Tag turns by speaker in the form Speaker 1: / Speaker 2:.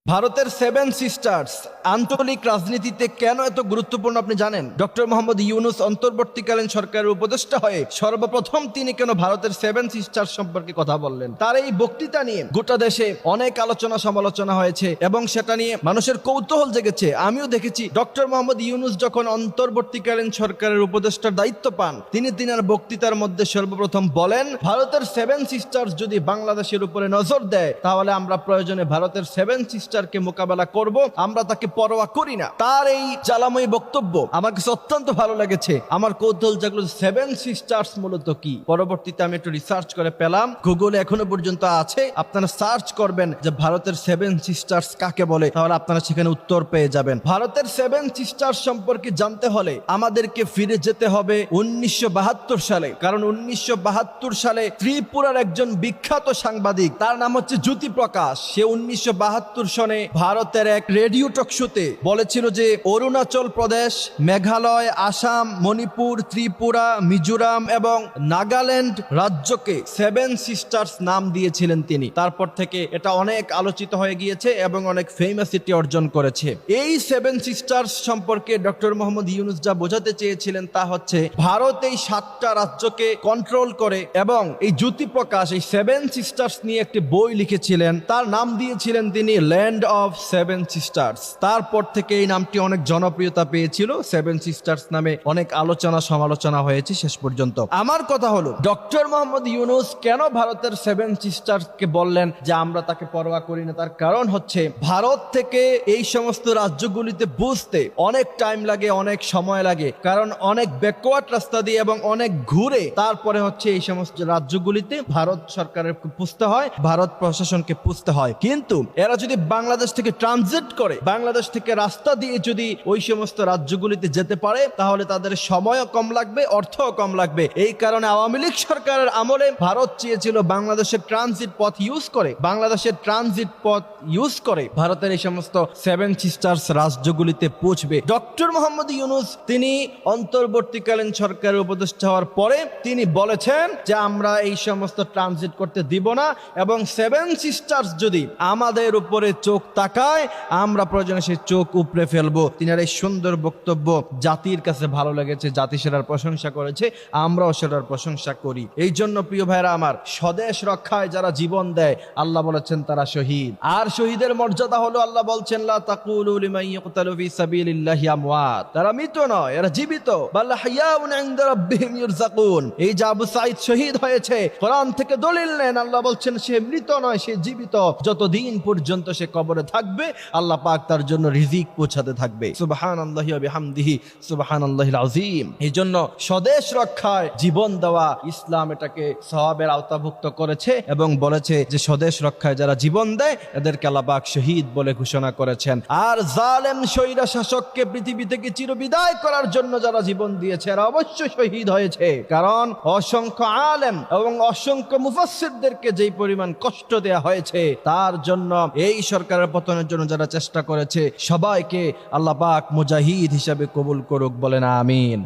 Speaker 1: ভারতের seven sisters আঞ্চলিক রাজনীতিতে কেন এত গুরুত্বপূর্ণ আপনি জানেন? ডক্টর মোহাম্মদ ইউনূস অন্তর্বর্তীকালীন সরকারের উপদেষ্টা হয়ে সর্বপ্রথম তিনি কেন ভারতের সেভেন সিস্টার্স সম্পর্কে কথা বললেন? তার এই বক্তৃতা নিয়ে গোটা দেশে অনেক আলোচনা সমালোচনা হয়েছে এবং সেটা নিয়ে মানুষের কৌতূহল জেগেছে। আমিও দেখেছি ডক্টর মোহাম্মদ ইউনূস যখন অন্তর্বর্তীকালীন সরকারের উপদেষ্টার দায়িত্ব পান, তিনি তিনার বক্তৃতার মধ্যে সর্বপ্রথম বলেন, ভারতের সেভেন সিস্টার্স যদি বাংলাদেশের উপরে নজর দেয় তাহলে আমরা প্রয়োজনে ভারতের সেভেন সিস্টারকে মোকাবেলা করব, আমরা তাকে পরোয়া করি না। তার এই জ্বালাময়ী বক্তব্য আমার কাছে অত্যন্ত ভালো লেগেছে। আমার কৌতূহল জাগলো সেভেন সিস্টার্স মূলত কি। পরবর্তীতে আমি একটু রিসার্চ করে পেলাম, গুগলে এখনো পর্যন্ত আছে, আপনারা সার্চ করবেন যে ভারতের সেভেন সিস্টার্স কাকে বলে, তাহলে আপনারা সেখানে উত্তর পেয়ে যাবেন। ভারতের সেভেন সিস্টার্স সম্পর্কে জানতে হলে আমাদেরকে ফিরে যেতে হবে 1972 সালে, কারণ 1972 সালে ত্রিপুরার একজন বিখ্যাত সাংবাদিক, তার নাম হচ্ছে জ্যোতি প্রকাশ। সে 1972 সনে ভারতের এক রেডিও টক শোতে বলেছিল যে অরুণাচল প্রদেশ, মেঘালয়, আসাম, মণিপুর, ত্রিপুরা, মিজোরাম এবং নাগাল্যান্ড রাজ্যকে সেভেন সিস্টার্স নাম দিয়েছিলেন তিনি। তারপর থেকে এটা অনেক আলোচিত হয়ে গিয়েছে এবং অনেক ফেমাসিটি অর্জন করেছে। এই সেভেন সিস্টার্স সম্পর্কে ডক্টর মোহাম্মদ ইউনূস যা বোঝাতে চেয়েছিলেন তা হচ্ছে ভারত এই 7টা রাজ্যকে কন্ট্রোল করে, এবং এই জ্যোতি প্রকাশ এই সেভেন সিস্টার্স নিয়ে একটি বই লিখেছিলেন, তার নাম দিয়েছিলেন তিনি ল্যান্ড অফ সেভেন সিস্টার্স। তারপর থেকে এই নামটি অনেক জনপ্রিয়তা পেয়েছিল, সেভেন সিস্টার্স নামে অনেক আলোচনা সমালোচনা হয়েছে শেষ পর্যন্ত। আমার কথা হলো ডক্টর মোহাম্মদ ইউনূস কেন ভারতের সেভেন সিস্টার্সকে বললেন যে আমরা তাকে পরোয়া করি না? তার কারণ হচ্ছে ভারত থেকে এই সমস্ত রাজ্যগুলিতে বুঝতে অনেক টাইম লাগে, অনেক সময় লাগে, কারণ অনেক ব্যাকওয়ার্ড রাস্তা দিয়ে এবং অনেক ঘুরে তারপরে হচ্ছে এই সমস্ত রাজ্যগুলিতে ভারত সরকারের পুষতে হয়, ভারত প্রশাসনকে পুষতে হয়। কিন্তু এরা যদি বাংলাদেশ থেকে ট্রানজিট করে, বাংলাদেশ থেকে রাস্তা দিয়ে যদি ওই সমস্ত রাজ্যগুলিতে যেতে পারে, তাহলে তাদের সময়ও কম লাগবে, অর্থও কম লাগবে। এই কারণে আওয়ামী লীগ সরকারের আমলে ভারত চেয়েছিল বাংলাদেশের ট্রানজিট পথ ইউজ করে, বাংলাদেশের ট্রানজিট পথ ইউজ করে ভারতের এই সমস্ত সেভেন সিস্টার্স রাজ্যগুলিতে পৌঁছবে। ডক্টর মোহাম্মদ ইউনূস তিনি অন্তর্বর্তীকালীন সরকারের উপদেষ্টা হওয়ার পরে তিনি বলেছেন যে আমরা এই সমস্ত ট্রানজিট করতে দিব না, এবং সেভেন সিস্টার্স যদি আমাদের উপরে চোখ তাকায় আমরা প্রয়োজনে সেই চোখ উপড়ে ফেলবো। তিনার এই সুন্দর বক্তব্য জাতির কাছে ভালো লেগেছে, জাতি সেটার প্রশংসা করেছে, আমরাও সেটার প্রশংসা করি। এই জন্য প্রিয় ভাইরা আমার, স্বদেশ রক্ষায় যারা জীবন দেয় আল্লাহ বলেছেন তারা শহীদ। আর শহীদের মর্যাদা হলো, আল্লাহ বলছেন লা তাকুলু লিমান ইয়ুকতালু ফি সাবিলিল্লাহি আমওয়াত, তারা মৃত নয়, এরা জীবিত। বাল হায়াউন ইনদা রাব্বিহিম ইরযাকুন। এই যে আবু সাঈদ শহীদ হয়েছে, কোরআন থেকে দলিল নেন, আল্লাহ বলছেন সে মৃত নয়, সে জীবিত। যতদিন পর্যন্ত সে কবরে থাকবে আল্লাহ পাক তার জন্য রিজিক পৌঁছাতে থাকবে। সুবহানাল্লাহি ওয়া বিহামদিহি সুবহানাল্লাহিল আযীম। এই জন্য স্বদেশ রক্ষায় জীবন দেওয়া ইসলাম এটাকে সওয়াবের আওতাভুক্ত করেছে এবং বলেছে যে স্বদেশ রক্ষায় যারা জীবন দেয় এদেরকে আল্লাহ পাক শহীদ বলে ঘোষণা করেছেন। আর জালেম স্বৈরা শাসককে পৃথিবী থেকে চিরবিদায় করার জন্য যারা জীবন দিয়েছে এরা অবশ্যই শহীদ হয়েছে, কারণ অসংখ্য আলেম এবং অসংখ্য মুফাসসিরদেরকে যেই পরিমাণ কষ্ট দেয়া হয়েছে তার জন্য এই সরকারের পতনের জন্য যারা চেষ্টা করেছে সবাইকে আল্লাহ পাক মুজাহিদ হিসাবে কবুল করুক, বলেন আমিন।